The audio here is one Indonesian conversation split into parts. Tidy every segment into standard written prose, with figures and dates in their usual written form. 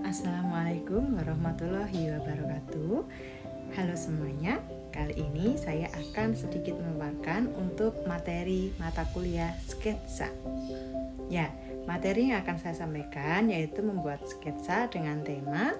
Assalamualaikum warahmatullahi wabarakatuh. Halo semuanya, kali ini saya akan sedikit memaparkan untuk materi mata kuliah sketsa. Ya, materi yang akan saya sampaikan yaitu membuat sketsa dengan tema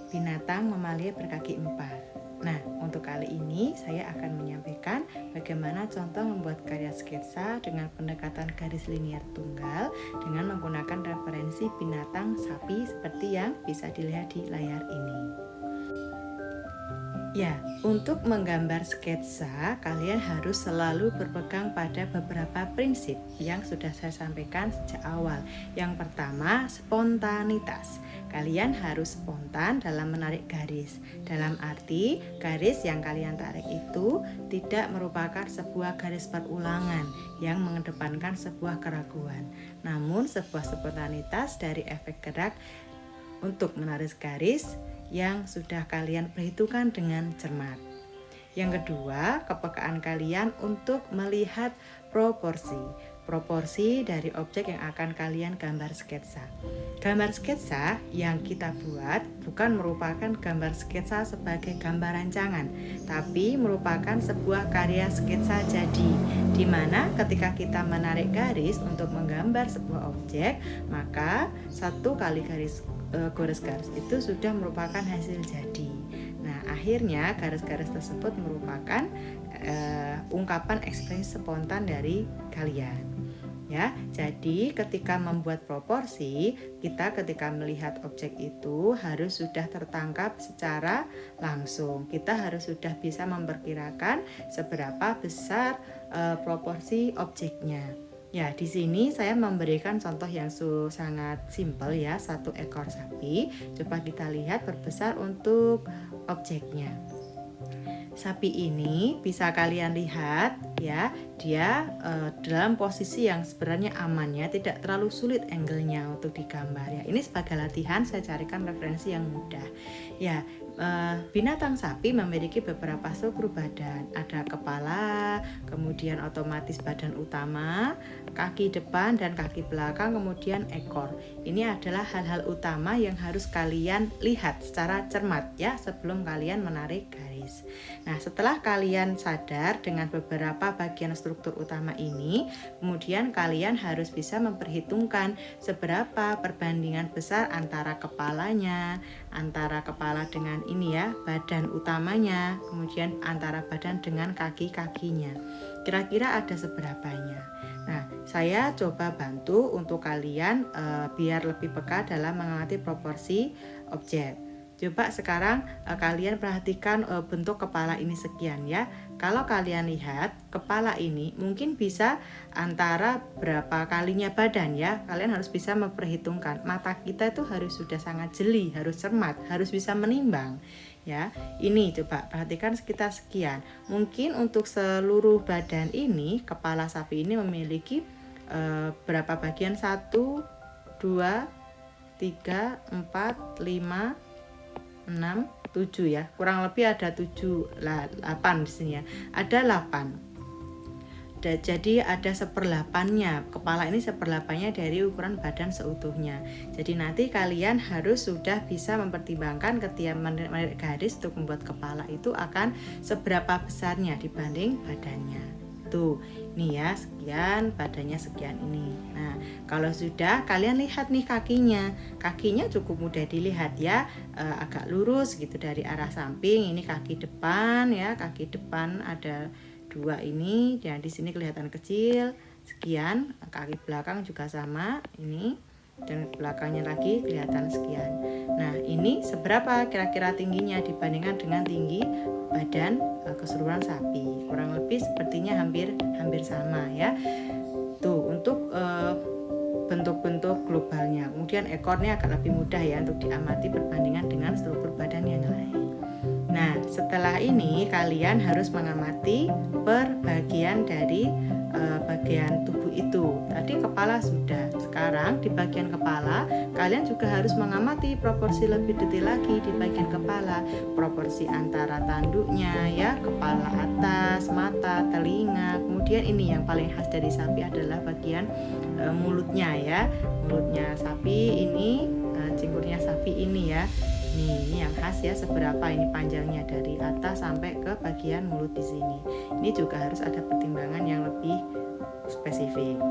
binatang mamalia berkaki empat. Nah, untuk kali ini saya akan menyampaikan bagaimana contoh membuat karya sketsa dengan pendekatan garis linier tunggal dengan menggunakan referensi binatang sapi seperti yang bisa dilihat di layar ini. Ya, untuk menggambar sketsa, kalian harus selalu berpegang pada beberapa prinsip yang sudah saya sampaikan sejak awal. Yang pertama, spontanitas. Kalian harus spontan dalam menarik garis. Dalam arti, garis yang kalian tarik itu tidak merupakan sebuah garis perulangan yang mengedepankan sebuah keraguan. Namun, sebuah spontanitas dari efek gerak untuk menarik garis yang sudah kalian perhitungkan dengan cermat. Yang kedua, kepekaan kalian untuk melihat proporsi dari objek yang akan kalian gambar sketsa. Gambar sketsa yang kita buat bukan merupakan gambar sketsa sebagai gambar rancangan, tapi merupakan sebuah karya sketsa jadi, di mana ketika kita menarik garis untuk menggambar sebuah objek, maka satu kali garis itu sudah merupakan hasil jadi. Nah, akhirnya garis-garis tersebut merupakan ungkapan ekspresi spontan dari kalian. Ya, jadi ketika membuat proporsi, kita ketika melihat objek itu harus sudah tertangkap secara langsung. Kita harus sudah bisa memperkirakan seberapa besar proporsi objeknya. Ya, di sini saya memberikan contoh yang sangat simpel ya, satu ekor sapi. Coba kita lihat perbesar untuk objeknya. Sapi ini bisa kalian lihat ya, dia dalam posisi yang sebenarnya amannya, tidak terlalu sulit angle-nya untuk digambar ya. Ini sebagai latihan saya carikan referensi yang mudah. Ya, binatang sapi memiliki beberapa struktur badan. Ada kepala, kemudian otomatis badan utama, kaki depan dan kaki belakang, kemudian ekor. Ini adalah hal-hal utama yang harus kalian lihat secara cermat ya sebelum kalian menarik garis. Nah, setelah kalian sadar dengan beberapa bagian struktur utama ini, kemudian kalian harus bisa memperhitungkan seberapa perbandingan besar antara kepalanya, antara kepala dengan ini ya, badan utamanya, kemudian antara badan dengan kaki-kakinya. Kira-kira ada seberapanya. Nah, saya coba bantu untuk kalian biar lebih peka dalam mengamati proporsi objek. Coba sekarang kalian perhatikan bentuk kepala ini sekian ya. Kalau kalian lihat kepala ini mungkin bisa antara berapa kalinya badan ya. Kalian harus bisa memperhitungkan. Mata kita itu harus sudah sangat jeli, harus cermat, harus bisa menimbang ya. Ini coba perhatikan sekitar sekian. Mungkin untuk seluruh badan ini, kepala sapi ini memiliki berapa bagian? 1, 2, 3, 4, 5, 6, 7 ya. Kurang lebih ada 7, 8 di sini ya. Ada 8. Jadi ada 1/8-nya. Kepala ini 1/8-nya dari ukuran badan seutuhnya. Jadi nanti kalian harus sudah bisa mempertimbangkan ketika menarik garis untuk membuat kepala itu akan seberapa besarnya dibanding badannya. Tuh, nih ya, sekian, badannya sekian ini. Nah, kalau sudah kalian lihat nih kakinya cukup mudah dilihat ya, agak lurus gitu dari arah samping. Ini kaki depan ya, kaki depan ada 2 ini, dan di sini kelihatan kecil. Sekian, kaki belakang juga sama ini, dan belakangnya lagi kelihatan sekian. Nah, ini seberapa kira-kira tingginya dibandingkan dengan tinggi badan keseluruhan sapi. Kurang lebih sepertinya hampir sama ya. Tuh, untuk bentuk-bentuk globalnya. Kemudian ekornya agak lebih mudah ya untuk diamati perbandingan dengan struktur badan yang lain. Nah, setelah ini kalian harus mengamati per bagian dari bagian tubuh itu. Tadi kepala sudah. Sekarang di bagian kepala kalian juga harus mengamati proporsi lebih detail lagi di bagian kepala. Proporsi antara tanduknya ya, kepala atas, mata, telinga. Kemudian ini yang paling khas dari sapi adalah bagian mulutnya ya. Mulutnya sapi ini cingkurnya sapi ini ya. Ini yang khas ya, seberapa ini panjangnya dari atas sampai ke bagian mulut di sini. Ini juga harus ada pertimbangan yang lebih spesifik.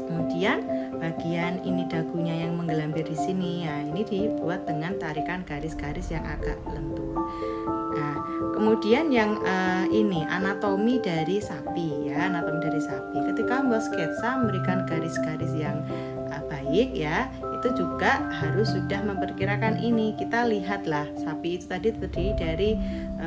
Kemudian bagian ini dagunya yang menggelambir di sini ya, ini dibuat dengan tarikan garis-garis yang agak lentur. Nah, kemudian yang ini anatomi dari sapi ya, anatomi dari sapi. Ketika membuat sketsa memberikan garis-garis yang baik ya, itu juga harus sudah memperkirakan ini. Kita lihatlah sapi itu tadi terdiri dari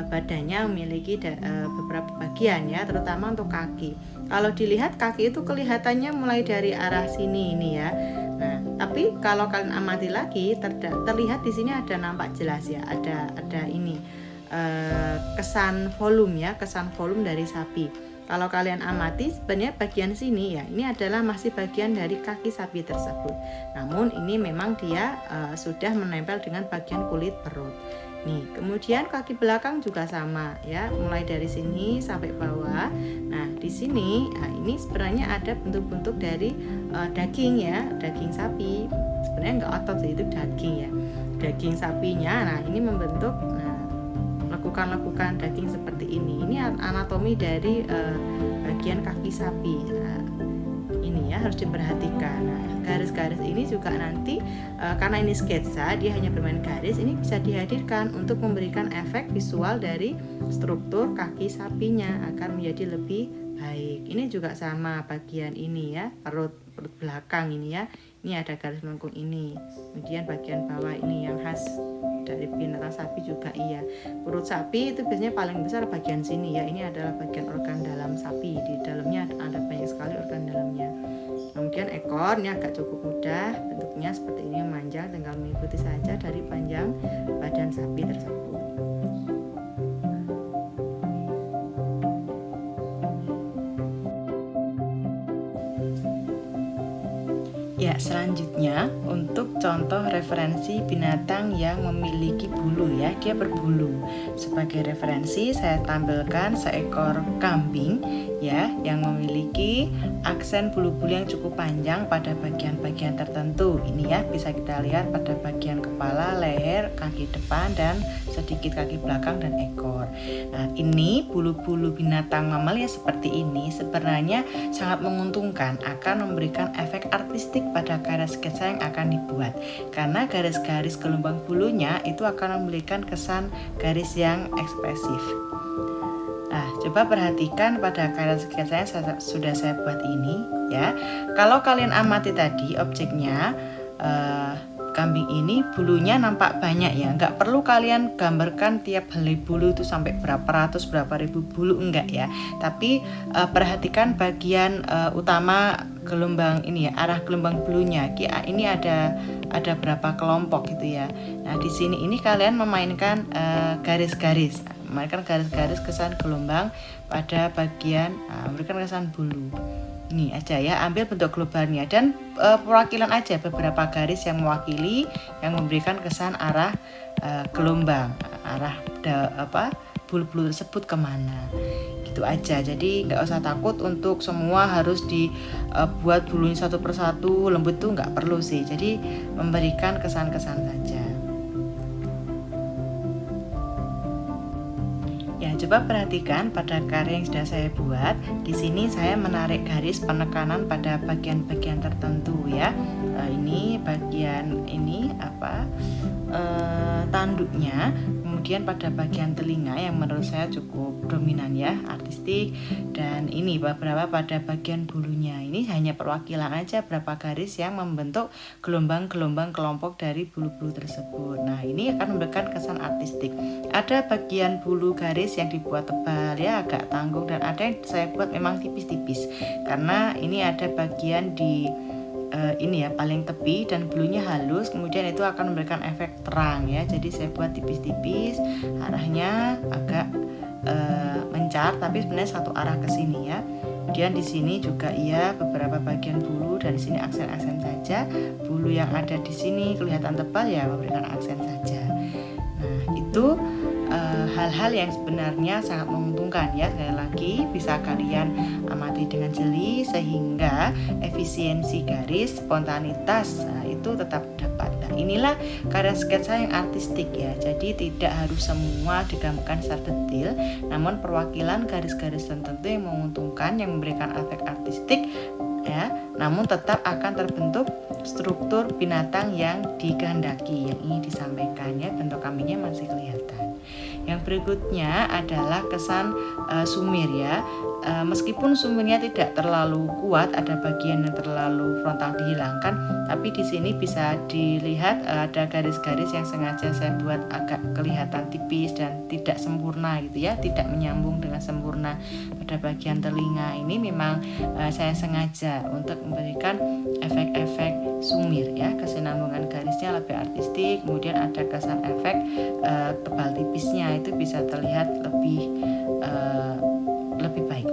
badannya memiliki beberapa bagian ya, terutama untuk kaki. Kalau dilihat kaki itu kelihatannya mulai dari arah sini ini ya. Nah, tapi kalau kalian amati lagi terlihat di sini ada nampak jelas ya, ada ini kesan volume ya, kesan volume dari sapi. Kalau kalian amati sebenarnya bagian sini ya, ini adalah masih bagian dari kaki sapi tersebut. Namun ini memang dia sudah menempel dengan bagian kulit perut. Nih, kemudian kaki belakang juga sama ya, mulai dari sini sampai bawah. Nah, di sini ini sebenarnya ada bentuk-bentuk dari daging ya, daging sapi. Sebenarnya enggak otot sih, itu daging ya. Daging sapinya. Nah, ini membentuk lekukan-lekukan daging seperti ini. Ini anatomi dari bagian kaki sapi. Nah, ini ya harus diperhatikan. Nah, garis-garis ini juga nanti karena ini sketsa, dia hanya bermain garis, ini bisa dihadirkan untuk memberikan efek visual dari struktur kaki sapinya agar menjadi lebih baik. Ini juga sama bagian ini ya, perut belakang ini ya. Ini ada garis melengkung ini. Kemudian bagian bawah ini yang khas dari binatang sapi juga iya. Perut sapi itu biasanya paling besar bagian sini ya. Ini adalah bagian organ dalam sapi. Di dalamnya ada banyak sekali organ dalamnya. Kemudian ekornya agak cukup mudah, bentuknya seperti ini memanjang, tinggal mengikuti saja dari panjang badan sapi tersebut. Ya, selanjutnya untuk contoh referensi binatang yang memiliki bulu ya, dia berbulu. Sebagai referensi saya tampilkan seekor kambing ya yang memiliki aksen bulu-bulu yang cukup panjang pada bagian-bagian tertentu. Ini ya bisa kita lihat pada bagian kepala, leher, kaki depan dan sedikit kaki belakang dan ekor. Nah, ini bulu-bulu binatang mamalia seperti ini sebenarnya sangat menguntungkan, akan memberikan efek artistik pada karya sketsa yang akan dibuat, karena garis-garis gelombang bulunya itu akan memberikan kesan garis yang ekspresif. Nah, coba perhatikan pada karya sketsa yang sudah saya buat ini ya. Kalau kalian amati tadi objeknya, kambing ini bulunya nampak banyak ya, nggak perlu kalian gambarkan tiap helai bulu itu sampai berapa ratus berapa ribu bulu, enggak ya, tapi perhatikan bagian utama gelombang ini ya, arah gelombang bulunya. Ini ada berapa kelompok gitu ya. Nah, di sini ini kalian memainkan garis-garis, memainkan garis-garis kesan gelombang pada bagian memberikan kesan bulu. Ini aja ya, ambil bentuk globalnya dan perwakilan aja beberapa garis yang mewakili, yang memberikan kesan arah gelombang, arah bulu-bulu tersebut kemana, gitu aja. Jadi nggak usah takut untuk semua harus dibuat bulunya satu persatu lembut, tuh nggak perlu sih. Jadi memberikan kesan-kesan saja. Ya, coba perhatikan pada karya yang sudah saya buat. Di sini saya menarik garis penekanan pada bagian-bagian tertentu ya. Ini bagian ini tanduknya, kemudian pada bagian telinga yang menurut saya cukup dominan ya, artistik, dan ini beberapa pada bagian bulunya. Ini hanya perwakilan aja berapa garis yang membentuk gelombang-gelombang kelompok dari bulu-bulu tersebut. Nah, ini akan memberikan kesan artistik. Ada bagian bulu garis yang dibuat tebal ya, agak tanggung, dan ada yang saya buat memang tipis-tipis karena ini ada bagian di ini ya paling tepi dan bulunya halus, kemudian itu akan memberikan efek terang ya. Jadi saya buat tipis-tipis, arahnya agak mencar tapi sebenarnya satu arah ke sini ya. Kemudian di sini juga iya beberapa bagian bulu, dan di sini aksen-aksen saja. Bulu yang ada di sini kelihatan tebal ya, memberikan aksen saja. Nah, itu hal-hal yang sebenarnya sangat menguntungkan ya. Sekali lagi bisa kalian amati dengan jeli sehingga efisiensi garis, spontanitas itu tetap dapat. Inilah karya sketsa yang artistik ya. Jadi tidak harus semua digambarkan secara detail, namun perwakilan garis-garis tertentu yang menguntungkan, yang memberikan efek artistik ya, namun tetap akan terbentuk struktur binatang yang dikehendaki, yang ingin disampaikan ya. Bentuk kambingnya masih kelihatan. Yang berikutnya adalah kesan sumir ya. Meskipun sumirnya tidak terlalu kuat, ada bagian yang terlalu frontal dihilangkan, tapi di sini bisa dilihat ada garis-garis yang sengaja saya buat agak kelihatan tipis dan tidak sempurna gitu ya, tidak menyambung dengan sempurna pada bagian telinga. Ini memang saya sengaja untuk memberikan efek-efek sumir ya, kesinambungan garisnya lebih artistik, kemudian ada kesan efek tebal tipisnya, itu bisa terlihat lebih baik.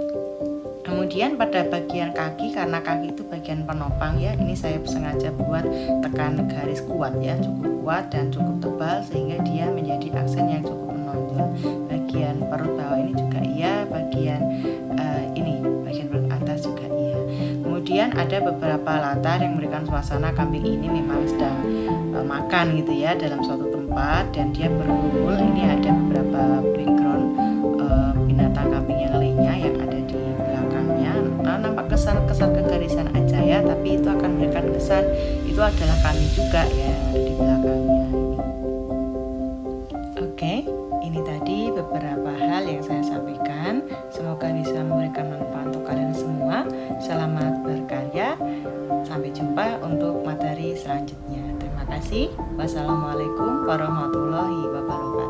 Kemudian pada bagian kaki, karena kaki itu bagian penopang ya, ini saya sengaja buat tekan garis kuat ya, cukup kuat dan cukup tebal sehingga dia menjadi aksen yang cukup menonjol. Bagian perut bawah ini juga iya, bagian bagian perut atas juga iya. Kemudian ada beberapa latar yang memberikan suasana kambing ini memang sedang makan gitu ya dalam suatu tempat dan dia berkumpul. Ini ada beberapa background binatang kambing yang lainnya yang ada di belakangnya. Nampak kesan kegarisan aja ya, tapi itu akan memberikan kesan itu adalah kambing juga ya yang ada di belakangnya ini. Oke, ini tadi beberapa hal yang saya sampaikan. Semoga bisa memberikan manfaat untuk kalian semua. Selamat berkarya. Sampai jumpa untuk materi selanjutnya. Terima kasih. Wassalamualaikum warahmatullahi wabarakatuh.